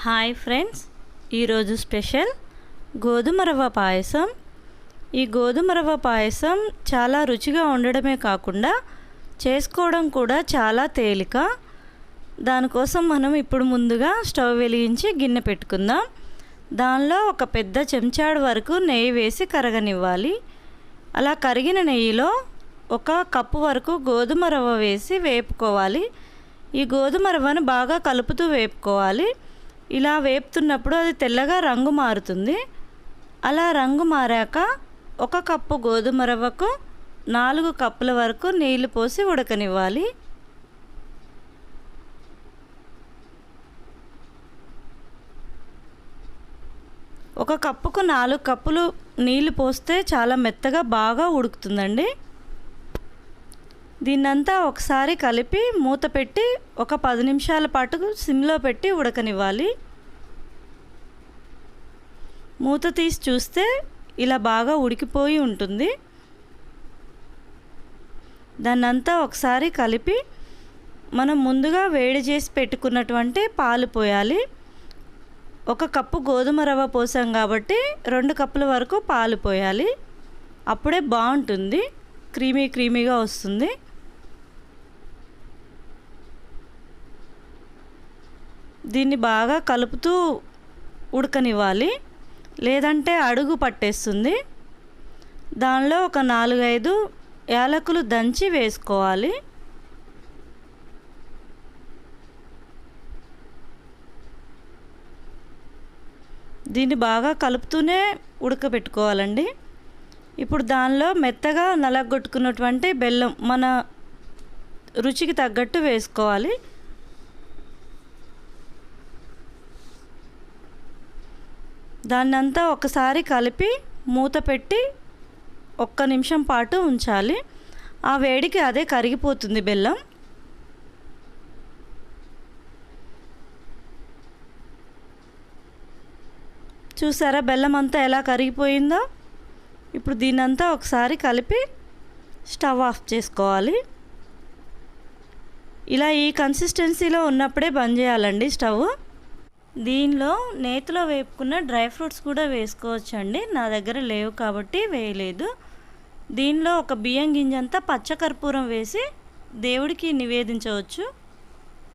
Hi friends, ఈరోజు special గోధుమ రవ్వ పాయసం. ఈ గోధుమ రవ్వ పాయసం చాలా రుచిగా ఉండడమే కాకుండా చేసుకోవడం కూడా చాలా తేలిక. దానికోసం మనం ఇప్పుడు ముందుగా స్టవ్ వెలిగించి గిన్నె పెట్టుకుందాం. దానిలో ఒక పెద్ద చెంచాడు వరకు నెయ్యి వేసి కరగనివ్వాలి. అలా కరిగిన నెయ్యిలో ఒక కప్పు వరకు గోధుమ రవ్వ వేసి వేపుకోవాలి. ఈ గోధుమ రవ్వను బాగా కలుపుతూ వేపుకోవాలి. ఇలా వేపుతున్నప్పుడు అది తెల్లగా రంగు మారుతుంది. అలా రంగు మారాక ఒక కప్పు గోధుమ రవ్వకు 4 కప్పుల వరకు నీళ్లు పోసి ఉడకనివ్వాలి. ఒక కప్పుకు 4 కప్పులు నీళ్లు పోస్తే చాలా మెత్తగా బాగా ఉడుకుతుందండి. దీన్నంతా ఒకసారి కలిపి మూత పెట్టి ఒక 10 నిమిషాల పాటు సిమ్లో పెట్టి ఉడకనివ్వాలి. మూత తీసి చూస్తే ఇలా బాగా ఉడికిపోయి ఉంటుంది. దాన్నంతా ఒకసారి కలిపి మనం ముందుగా వేడి చేసి పెట్టుకున్నటువంటి పాలు పోయాలి. ఒక కప్పు గోధుమ రవ్వ పోసాం కాబట్టి 2 కప్పుల వరకు పాలు పోయాలి. అప్పుడే బాగుంటుంది, క్రీమీగా వస్తుంది. దీన్ని బాగా కలుపుతూ ఉడకనివ్వాలి, లేదంటే అడుగు పట్టేస్తుంది. దానిలో ఒక 4-5 యాలకులు దంచి వేసుకోవాలి. దీన్ని బాగా కలుపుతూనే ఉడకబెట్టుకోవాలండి. ఇప్పుడు దానిలో మెత్తగా నలగొట్టుకున్నటువంటి బెల్లం మన రుచికి తగ్గట్టు వేసుకోవాలి. దాన్నంతా ఒకసారి కలిపి మూత పెట్టి 1 నిమిషం పాటు ఉంచాలి. ఆ వేడికి అదే కరిగిపోతుంది బెల్లం. చూసారా బెల్లం అంతా ఎలా కరిగిపోయిందో? ఇప్పుడు దీన్నంతా ఒకసారి కలిపి స్టవ్ ఆఫ్ చేసుకోవాలి. ఇలా ఈ కన్సిస్టెన్సీలో ఉన్నప్పుడే బంద్ చేయాలండి స్టవ్. దీనిలో నేతిలో వేపుకున్న డ్రై ఫ్రూట్స్ కూడా వేసుకోవచ్చండి. నా దగ్గర లేవు కాబట్టి వేయలేదు. దీనిలో ఒక బియ్యం గింజంతా పచ్చకర్పూరం వేసి దేవుడికి నివేదించవచ్చు.